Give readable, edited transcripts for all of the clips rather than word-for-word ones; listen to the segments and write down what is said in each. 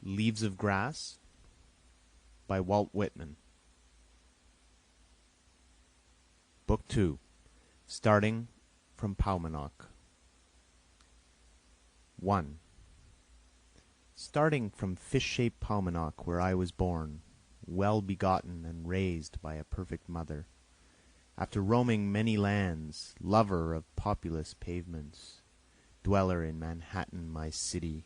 Leaves of Grass by Walt Whitman. Book 2, starting from PAUMANOK. 1. Starting from fish-shaped PAUMANOK, where I was born, well begotten and raised by a perfect mother, after roaming many lands, lover of populous pavements, dweller in Manhattan my city,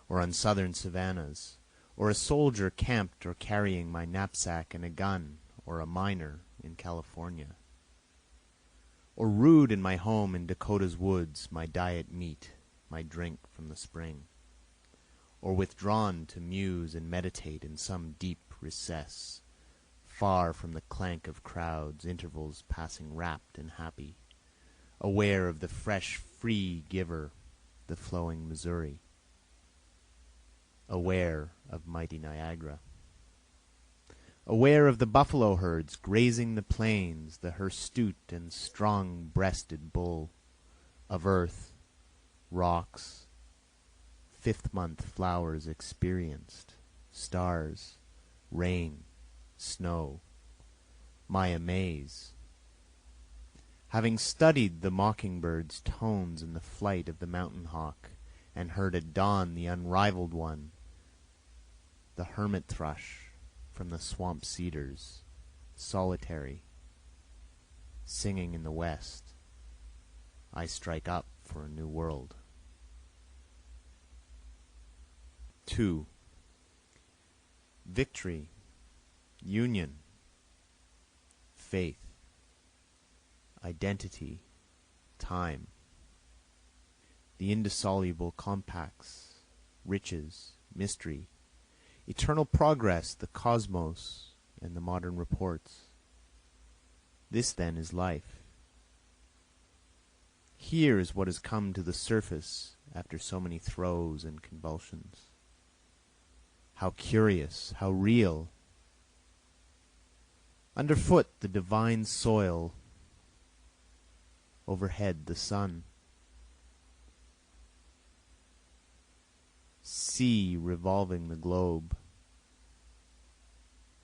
or on southern savannas, or a soldier camped or carrying my knapsack and a gun, or a miner in California, or rude in my home in Dakota's woods, my diet meat, my drink from the spring, or withdrawn to muse and meditate in some deep recess, far from the clank of crowds, intervals passing rapt and happy, aware of the fresh, free giver, the flowing Missouri, aware of mighty Niagara, aware of the buffalo herds grazing the plains, the hirsute and strong-breasted bull, of earth, rocks, fifth-month flowers experienced, stars, rain, snow, my amaze. Having studied the mockingbird's tones in the flight of the mountain hawk, and heard at dawn the unrivaled one, the hermit thrush from the swamp cedars, solitary, singing in the west, I strike up for a new world. 2. Victory, union, faith, identity, time, the indissoluble compacts, riches, mystery, eternal progress, the cosmos, and the modern reports. This, then, is life. Here is what has come to the surface after so many throes and convulsions. How curious, how real! Underfoot the divine soil, overhead the sun. Sea revolving the globe.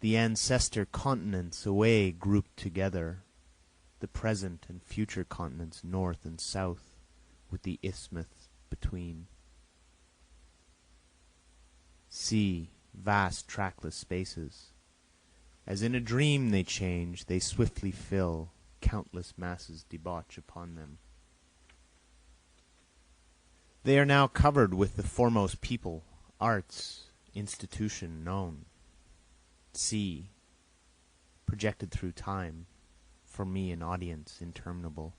The ancestor continents away grouped together, the present and future continents north and south, with the isthmus between. Sea, vast trackless spaces. As in a dream they change, they swiftly fill, countless masses debauch upon them. They are now covered with the foremost people, arts, institution known. Sea, projected through time, for me an audience interminable.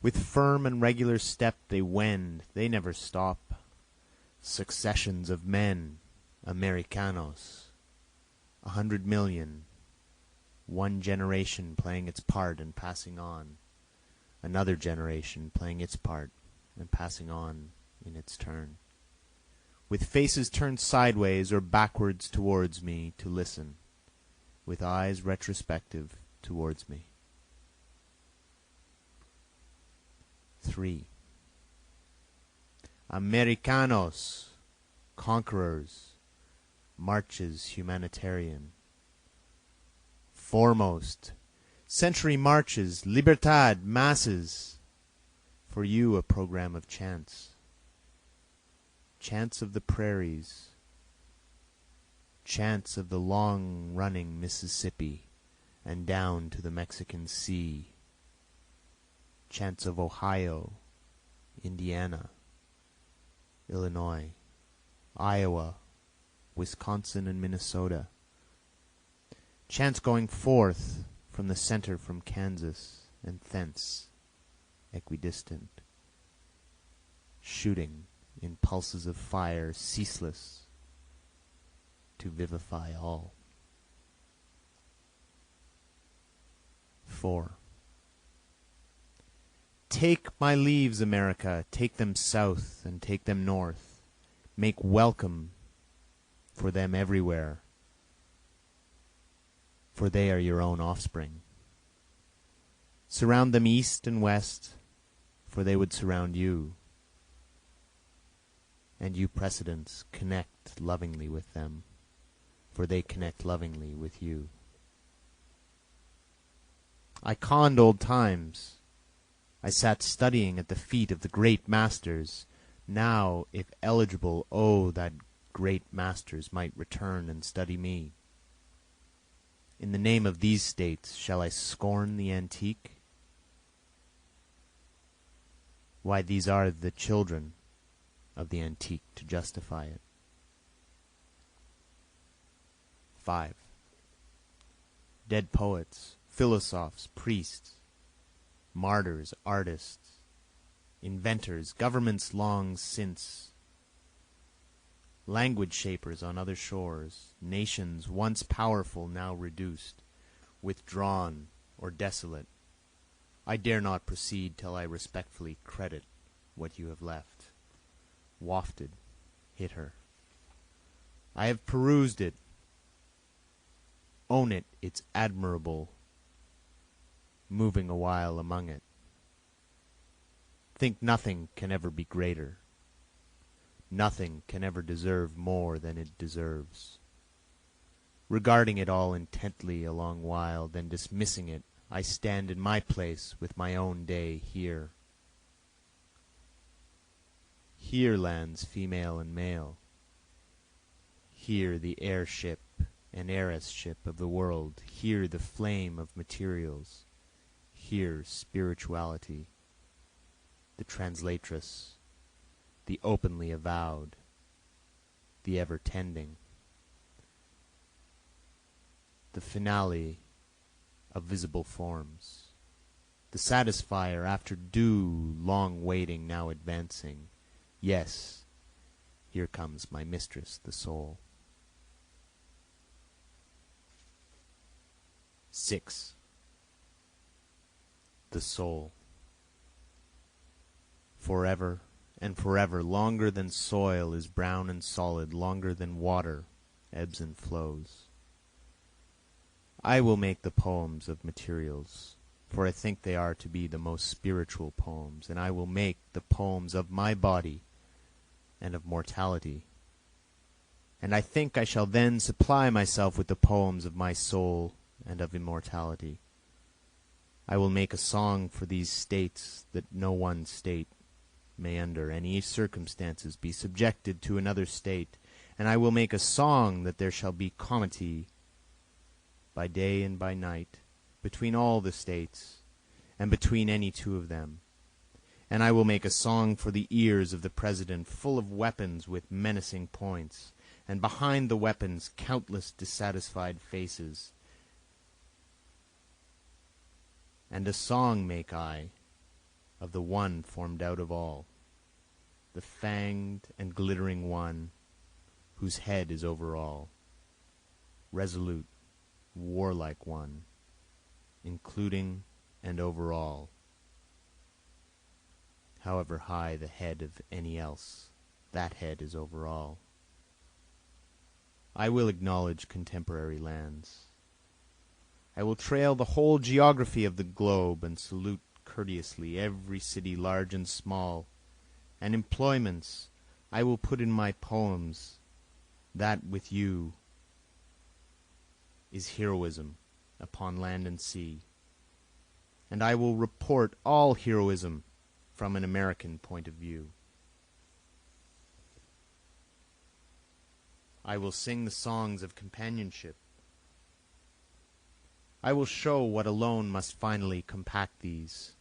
With firm and regular step they wend, they never stop. Successions of men, Americanos, 100 million, one generation playing its part and passing on, another generation playing its part and passing on in its turn, with faces turned sideways or backwards towards me to listen, with eyes retrospective towards me. 3. Americanos, conquerors, marches humanitarian. Foremost, century marches, libertad, masses. For you a program of chants. Chants of the prairies. Chants of the long-running Mississippi and down to the Mexican Sea. Chants of Ohio, Indiana, Illinois, Iowa, Wisconsin, and Minnesota. Chants going forth from the center from Kansas, and thence, equidistant, shooting in pulses of fire ceaseless to vivify all. 4. Take my leaves, America, take them south and take them north. Make welcome for them everywhere, for they are your own offspring. Surround them east and west, for they would surround you. and you precedents connect lovingly with them, for they connect lovingly with you. I conned old times. I sat studying at the feet of the great masters. Now, if eligible, oh, that great masters might return and study me. In the name of these states, shall I scorn the antique? Why, these are the children of the antique to justify it. 5. Dead poets, philosophers, priests, martyrs, artists, inventors, governments long since, language shapers on other shores, nations once powerful now reduced, withdrawn or desolate. I dare not proceed till I respectfully credit what you have left. Wafted, hit her. I have perused it. Own it, it's admirable, moving a while among it. Think nothing can ever be greater. Nothing can ever deserve more than it deserves. Regarding it all intently a long while, then dismissing it, I stand in my place with my own day here. Here lands female and male. Here the airship and heiress-ship of the world. Here the flame of materials. Here spirituality, the translatress, the openly avowed, the ever-tending, the finale of visible forms, the satisfier after due long waiting now advancing. Yes, here comes my mistress, the soul. 6. The soul. Forever and forever, longer than soil is brown and solid, longer than water ebbs and flows. I will make the poems of materials, for I think they are to be the most spiritual poems, and I will make the poems of my body and of mortality. And I think I shall then supply myself with the poems of my soul and of immortality. I will make a song for these states, that no one state may under any circumstances be subjected to another state, and I will make a song that there shall be comity by day and by night between all the states, and between any two of them. And I will make a song for the ears of the President, full of weapons with menacing points, and behind the weapons countless dissatisfied faces. And a song make I of the one formed out of all, the fanged and glittering one, whose head is over all, resolute, warlike one, including and over all, however high the head of any else, that head is over all. I will acknowledge contemporary lands. I will trail the whole geography of the globe, and salute courteously every city large and small, and employments I will put in my poems, that with you is heroism upon land and sea, and I will report all heroism from an American point of view. I will sing the songs of companionship. I will show what alone must finally compact these.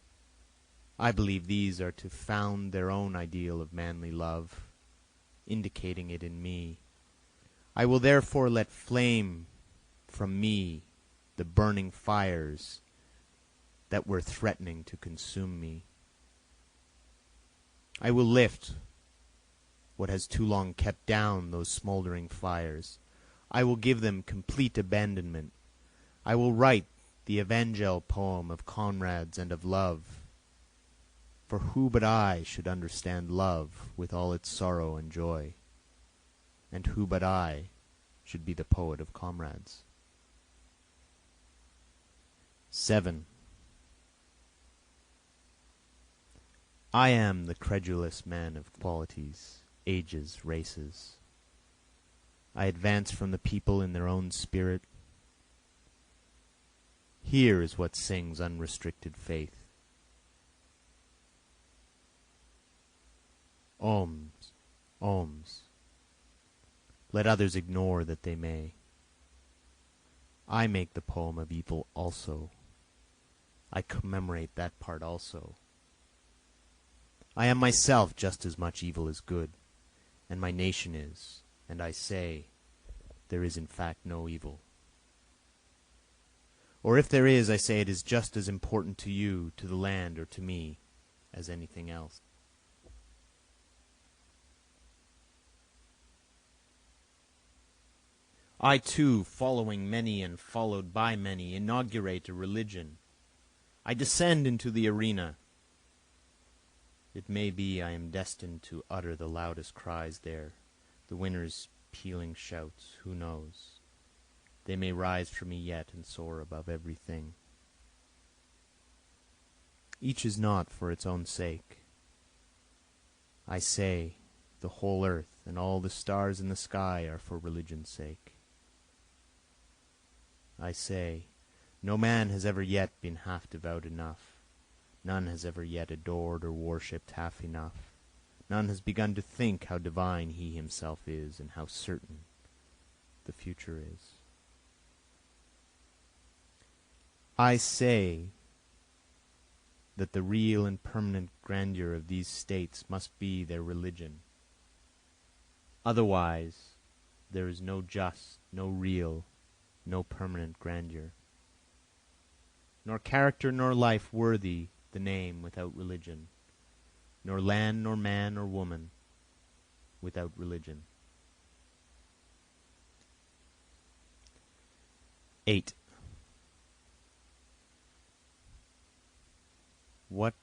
I believe these are to found their own ideal of manly love, indicating it in me. I will therefore let flame from me the burning fires that were threatening to consume me. I will lift what has too long kept down those smoldering fires. I will give them complete abandonment. I will write the evangel poem of comrades and of love. For who but I should understand love with all its sorrow and joy? And who but I should be the poet of comrades? 7. I am the credulous man of qualities. ages, races. I advance from the people in their own spirit. Here is what sings unrestricted faith. Ohms, ohms. Let others ignore that they may. I make the poem of evil also. I commemorate that part also. I am myself just as much evil as good, and my nation is, and I say, there is in fact no evil. Or if there is, I say it is just as important to you, to the land, or to me, as anything else. I too, following many and followed by many, inaugurate a religion. I descend into the arena. It may be I am destined to utter the loudest cries there, the winner's pealing shouts, who knows? They may rise for me yet and soar above everything. Each is not for its own sake. I say, the whole earth and all the stars in the sky are for religion's sake. I say, no man has ever yet been half devout enough. None has ever yet adored or worshipped half enough. None has begun to think how divine he himself is and how certain the future is. I say that the real and permanent grandeur of these states must be their religion. Otherwise, there is no just, no real, no permanent grandeur, nor character nor life worthy the name without religion, nor land nor man or woman without religion. 8. What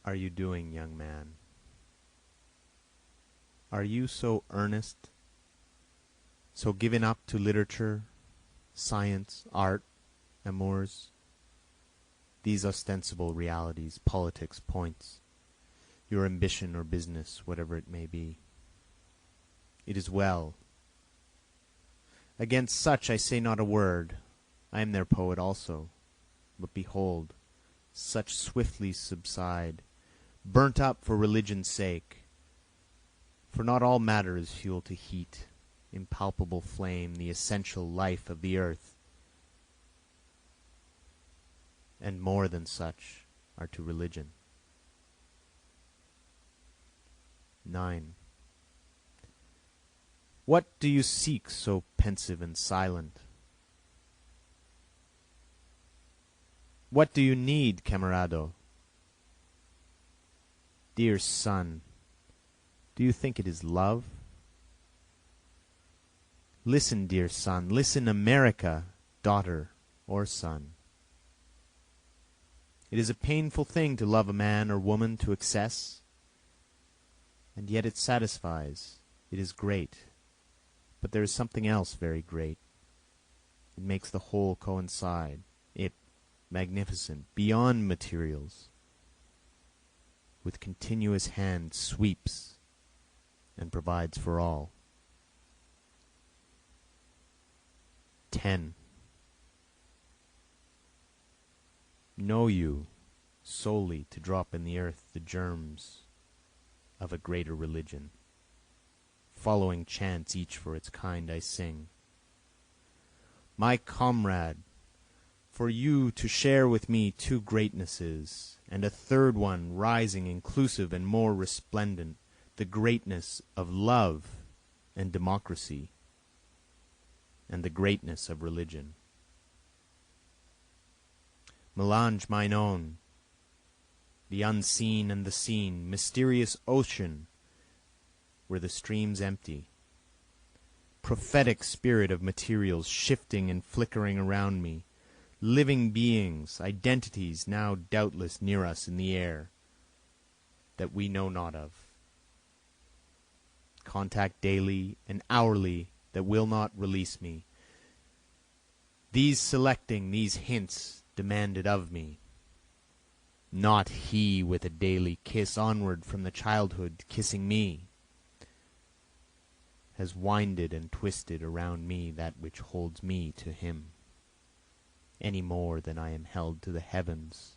are you doing, young man? Are you so earnest, so given up to literature, science, art, amours, these ostensible realities, politics, points, your ambition or business, whatever it may be? It is well. Against such I say not a word. I am their poet also. But behold, such swiftly subside, burnt up for religion's sake. For not all matter is fuel to heat, impalpable flame, the essential life of the earth. And more than such are to religion. 9. What do you seek so pensive and silent? What do you need, camarado? Dear son, do you think it is love? Listen, dear son, listen, America, daughter or son. It is a painful thing to love a man or woman to excess, and yet it satisfies. It is great. But there is something else very great. It makes the whole coincide. It, magnificent, beyond materials, with continuous hand sweeps and provides for all. 10. Know you solely to drop in the earth the germs of a greater religion. Following chants each for its kind I sing. My comrade, for you to share with me two greatnesses, and a third one rising inclusive and more resplendent, the greatness of love and democracy, and the greatness of religion. Melange mine own, the unseen and the seen, mysterious ocean where the stream's empty, prophetic spirit of materials shifting and flickering around me, living beings, identities now doubtless near us in the air, that we know not of, contact daily and hourly that will not release me, these selecting, these hints demanded of me, not he with a daily kiss onward from the childhood kissing me, has winded and twisted around me that which holds me to him, any more than I am held to the heavens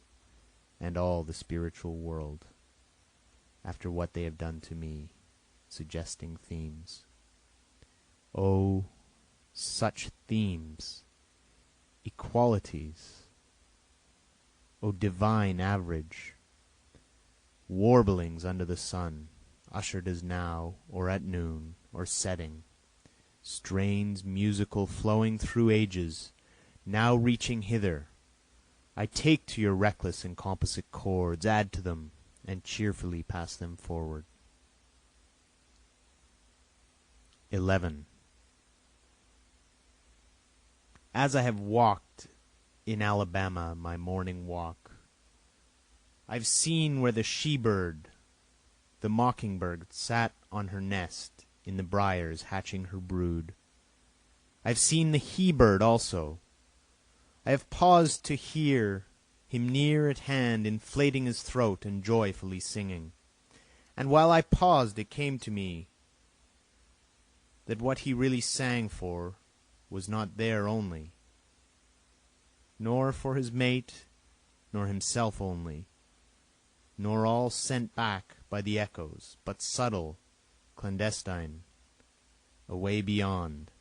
and all the spiritual world, after what they have done to me, suggesting themes. Oh, such themes, equalities, O divine average, warblings under the sun, ushered as now, or at noon, or setting, strains musical flowing through ages, now reaching hither. I take to your reckless and composite chords, add to them, and cheerfully pass them forward. 11. As I have walked in Alabama my morning walk, I've seen where the she-bird, the mockingbird, sat on her nest in the briars hatching her brood. I've seen the he-bird also. I have paused to hear him near at hand, inflating his throat and joyfully singing. And while I paused, it came to me that what he really sang for was not there only, nor for his mate, nor himself only, nor all sent back by the echoes, but subtle, clandestine, away beyond,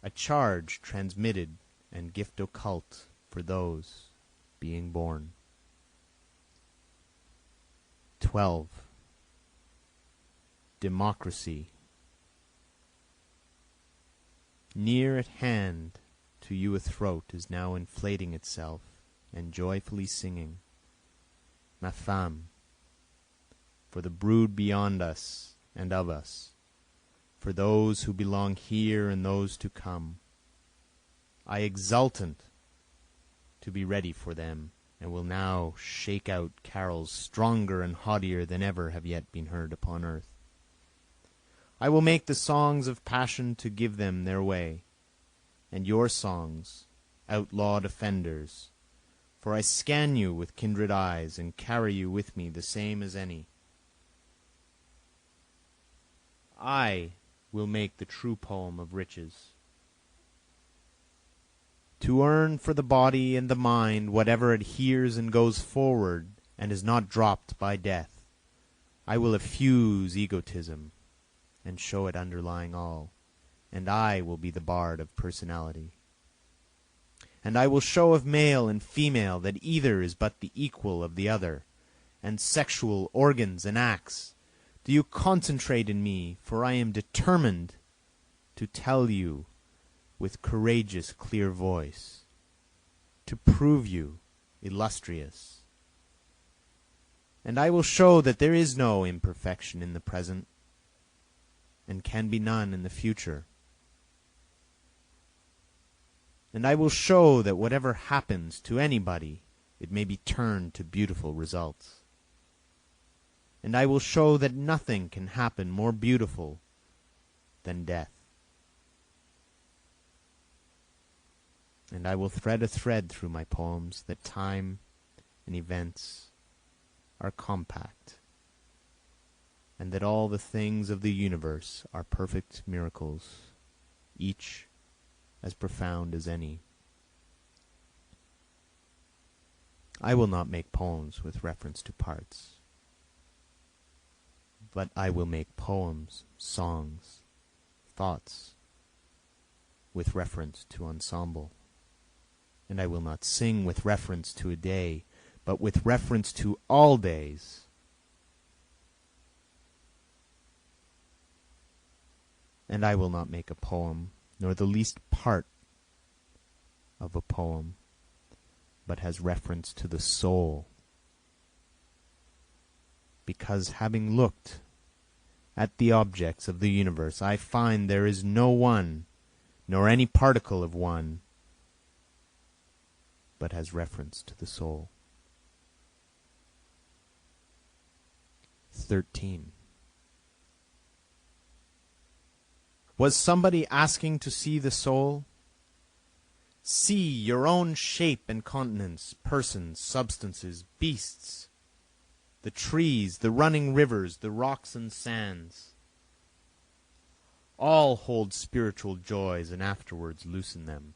a charge transmitted and gift occult for those being born. 12. Democracy. Near at hand to you a throat is now inflating itself and joyfully singing, Ma femme, for the brood beyond us and of us, for those who belong here and those to come. I exultant to be ready for them, and will now shake out carols stronger and haughtier than ever have yet been heard upon earth. I will make the songs of passion to give them their way, and your songs, outlawed offenders, for I scan you with kindred eyes and carry you with me the same as any. I will make the true poem of riches, to earn for the body and the mind whatever adheres and goes forward and is not dropped by death. I will effuse egotism and show it underlying all, and I will be the bard of personality. And I will show of male and female that either is but the equal of the other, and sexual organs and acts. Do you concentrate in me, for I am determined to tell you with courageous clear voice, to prove you illustrious. And I will show that there is no imperfection in the present, and can be none in the future. And I will show that whatever happens to anybody, it may be turned to beautiful results. And I will show that nothing can happen more beautiful than death. And I will thread a thread through my poems that time and events are compact, and that all the things of the universe are perfect miracles, each as profound as any. I will not make poems with reference to parts, but I will make poems, songs, thoughts, with reference to ensemble. And I will not sing with reference to a day, but with reference to all days. And I will not make a poem, nor the least part of a poem, but has reference to the soul. Because having looked at the objects of the universe, I find there is no one, nor any particle of one, but has reference to the soul. 13. Was somebody asking to see the soul? See your own shape and countenance, persons, substances, beasts, the trees, the running rivers, the rocks and sands. All hold spiritual joys and afterwards loosen them.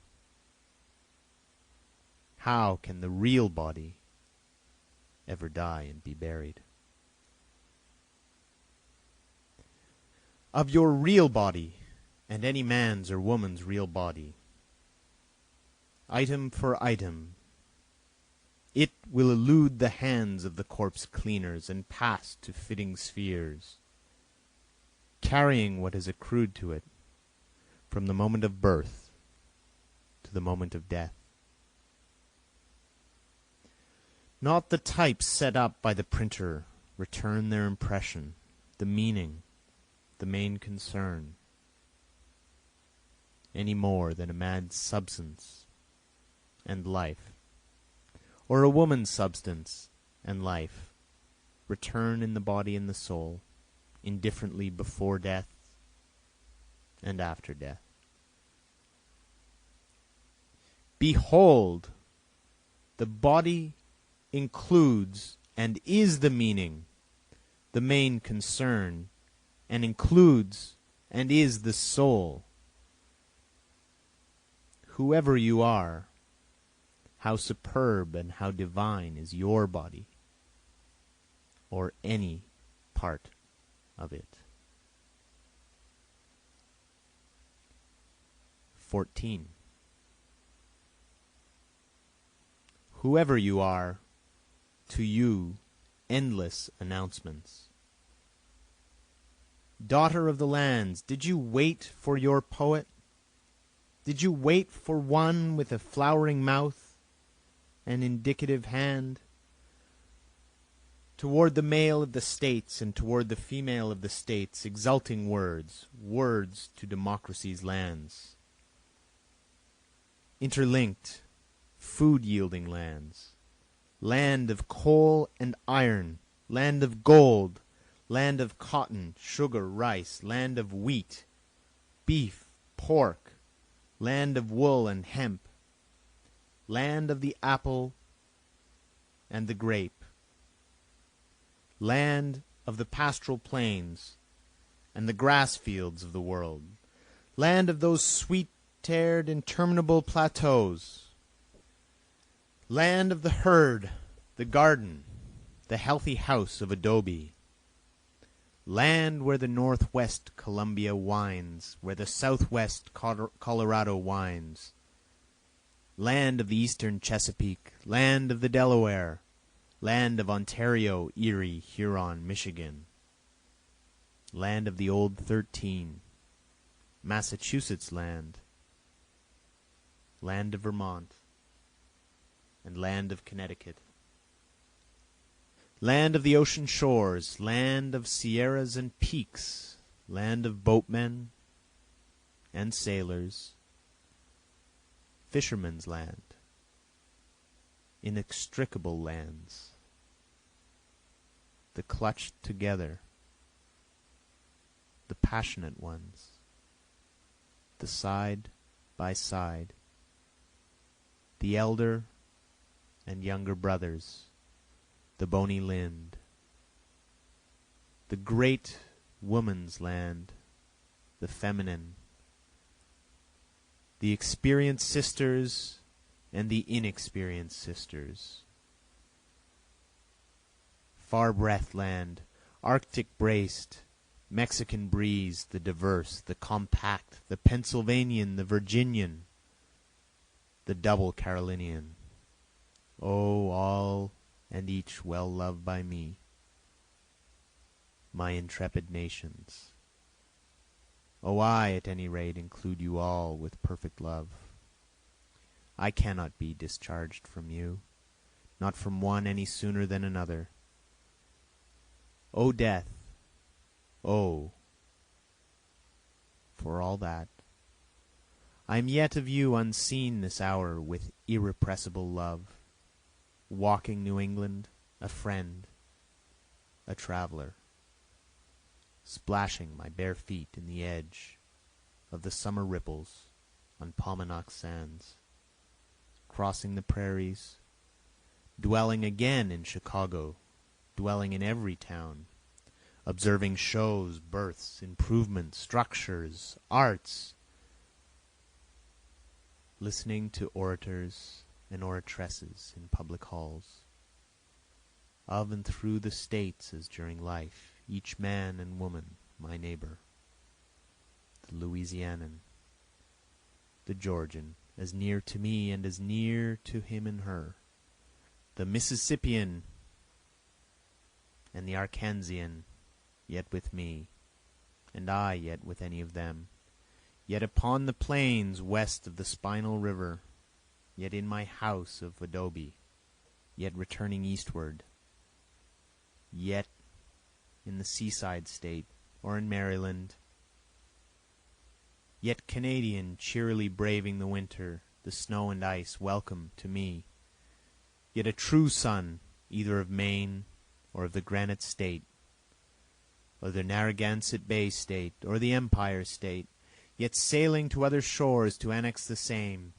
How can the real body ever die and be buried? Of your real body, and any man's or woman's real body, item for item, it will elude the hands of the corpse cleaners and pass to fitting spheres, carrying what has accrued to it from the moment of birth to the moment of death. Not the types set up by the printer return their impression, the meaning, the main concern, any more than a man's substance and life, or a woman's substance and life, return in the body and the soul, indifferently before death and after death. Behold, the body includes and is the meaning, the main concern, and includes and is the soul. Whoever you are, how superb and how divine is your body, or any part of it. 14. Whoever you are, to you endless announcements. Daughter of the lands, did you wait for your poet? Did you wait for one with a flowering mouth and indicative hand? Toward the male of the states and toward the female of the states, exulting words, words to democracy's lands. Interlinked, food-yielding lands. Land of coal and iron, land of gold, land of cotton, sugar, rice, land of wheat, beef, pork, land of wool and hemp, land of the apple and the grape, land of the pastoral plains and the grass fields of the world, land of those sweet-haired interminable plateaus, land of the herd, the garden, the healthy house of adobe, land where the northwest Columbia winds, where the southwest Colorado winds, land of the eastern Chesapeake, land of the Delaware, land of Ontario, Erie, Huron, Michigan, land of the Old 13, Massachusetts land, land of Vermont, and land of Connecticut. Land of the ocean shores, land of sierras and peaks, land of boatmen and sailors, fishermen's land, inextricable lands, the clutched together, the passionate ones, the side by side, the elder and younger brothers, the bony limbed, the great woman's land, the feminine, the experienced sisters and the inexperienced sisters, far breath land, Arctic braced, Mexican breeze, the diverse, the compact, the Pennsylvanian, the Virginian, the double Carolinian. Oh, all and each well loved by me, my intrepid nations. Oh, I, at any rate, include you all with perfect love. I cannot be discharged from you, not from one any sooner than another. O death, oh, for all that, I am yet of you unseen this hour with irrepressible love, walking New England, a friend, a traveler, splashing my bare feet in the edge of the summer ripples on PAUMANOK sands, crossing the prairies, dwelling again in Chicago, dwelling in every town, observing shows, births, improvements, structures, arts, listening to orators and oratresses in public halls, of and through the States as during life, each man and woman my neighbor, the Louisianan, the Georgian, as near to me and as near to him and her, the Mississippian and the Arkansian, yet with me, and I yet with any of them, yet upon the plains west of the Spinal River, yet in my house of adobe, yet returning eastward, yet in the seaside state, or in Maryland, yet Canadian cheerily braving the winter, the snow and ice welcome to me, yet a true son either of Maine or of the Granite State, or the Narragansett Bay State, or the Empire State, yet sailing to other shores to annex the same,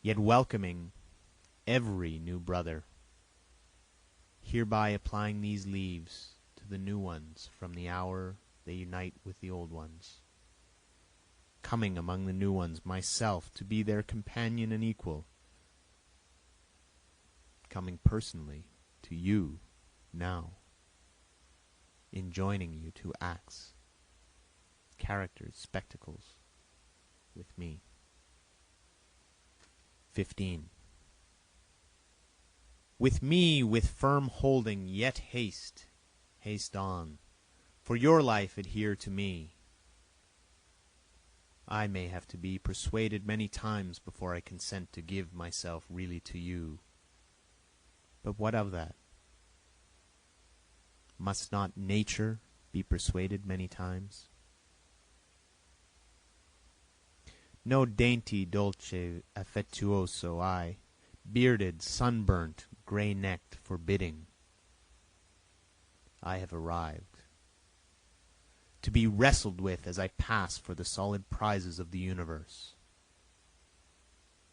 yet welcoming every new brother, hereby applying these leaves to the new ones from the hour they unite with the old ones, coming among the new ones myself to be their companion and equal, coming personally to you now, enjoining you to acts, characters, spectacles with me. 15. With me, with firm holding, yet haste, haste on, for your life adhere to me. I may have to be persuaded many times before I consent to give myself really to you. But what of that? Must not nature be persuaded many times? No dainty, dolce, affettuoso I, bearded, sunburnt, grey-necked, forbidding. I have arrived, to be wrestled with as I pass for the solid prizes of the universe.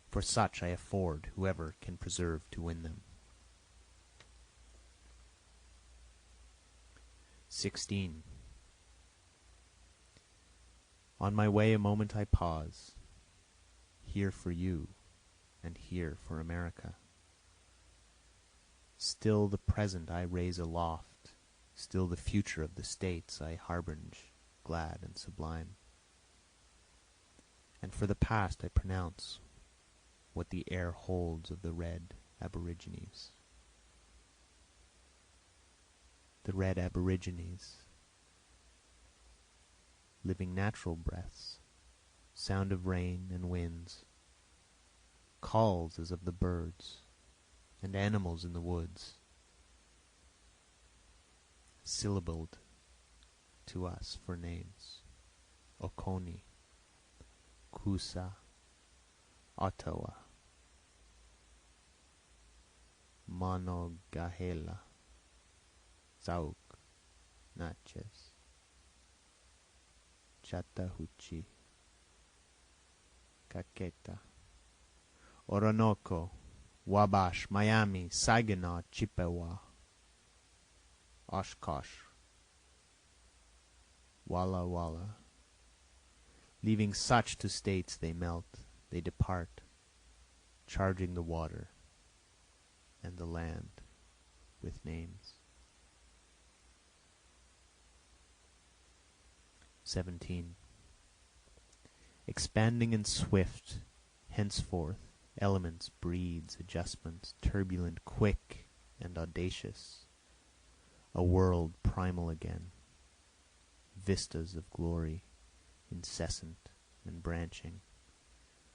For such I afford whoever can preserve to win them. 16. On my way a moment I pause, here for you, and here for America. Still the present I raise aloft, still the future of the States I harbinge, glad and sublime. And for the past I pronounce what the air holds of the red aborigines. The red aborigines, living natural breaths, sound of rain and winds, calls as of the birds and animals in the woods, syllabled to us for names, Oconee, Coosa, Ottawa, Monongahela, Sauk, Natchez, Chattahoochee, Caqueta, Orinoco, Wabash, Miami, Saginaw, Chippewa, Oshkosh, Walla Walla. Leaving such to states they melt, they depart, charging the water and the land with names. 17. Expanding and swift, henceforth, elements, breeds, adjustments, turbulent, quick, and audacious, a world primal again, vistas of glory, incessant and branching,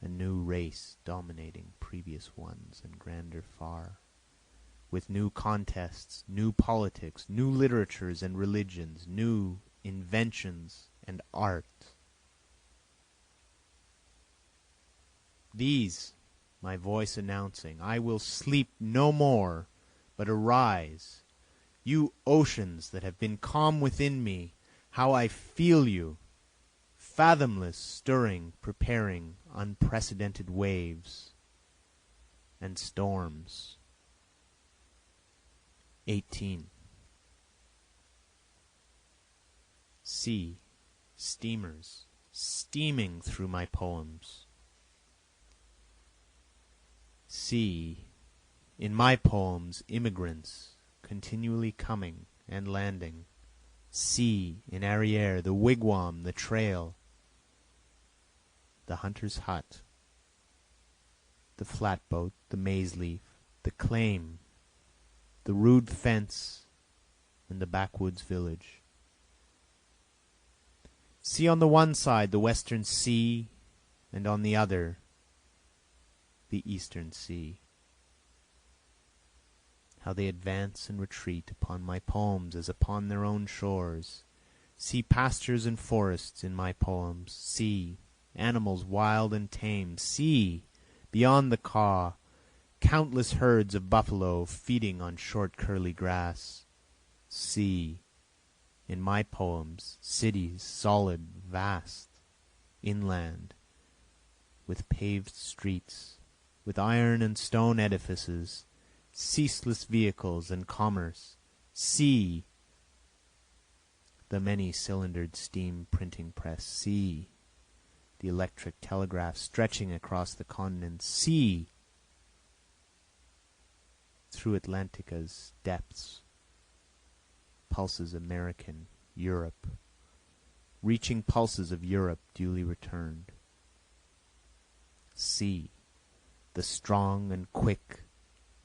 a new race dominating previous ones and grander far, with new contests, new politics, new literatures and religions, new inventions and art. These, my voice announcing, I will sleep no more, but arise. You oceans that have been calm within me, how I feel you, fathomless, stirring, preparing unprecedented waves and storms. 18. See, steamers steaming through my poems. See, in my poems, immigrants continually coming and landing. See, in arrière, the wigwam, the trail, the hunter's hut, the flatboat, the maize leaf, the claim, the rude fence, and the backwoods village. See on the one side the western sea, and on the other the eastern sea. How they advance and retreat upon my poems as upon their own shores. See pastures and forests in my poems. See animals wild and tame. See, beyond the Kaw, countless herds of buffalo feeding on short curly grass. See, in my poems, cities solid, vast, inland, with paved streets, with iron and stone edifices, ceaseless vehicles and commerce. See, the many-cylindered steam printing press. See, the electric telegraph stretching across the continent. See, through Atlantica's depths, pulses American, Europe, reaching pulses of Europe duly returned. See, the strong and quick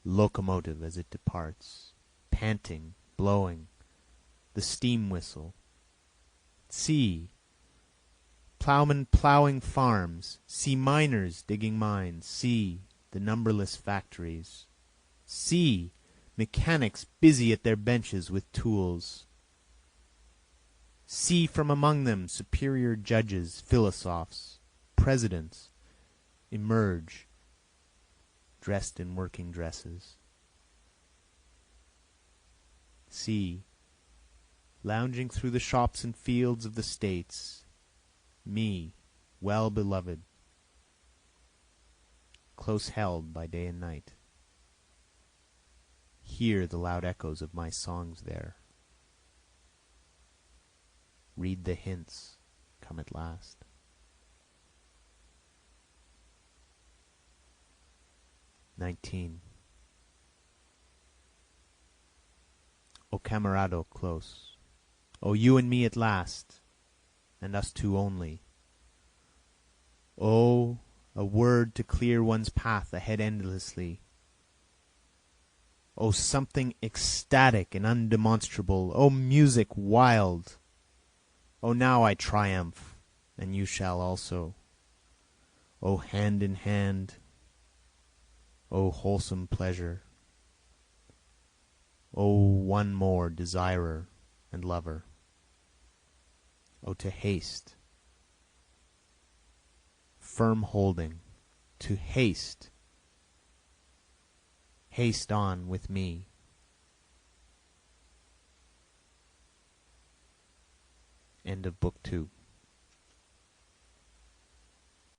locomotive as it departs, panting, blowing, the steam whistle. See, ploughmen ploughing farms. See, miners digging mines. See, the numberless factories. See, mechanics busy at their benches with tools. See from among them superior judges, philosophers, presidents emerge, dressed in working dresses. See, lounging through the shops and fields of the States, me, well beloved, close held by day and night. Hear the loud echoes of my songs there. Read the hints come at last. XIX. O camerado close, O you and me at last, and us two only. O a word to clear one's path ahead endlessly. O something ecstatic and undemonstrable, O music wild. O now I triumph, and you shall also. O hand in hand, O wholesome pleasure. O one more desirer and lover. O to haste, firm holding, to haste. Haste on with me. End of Book 2.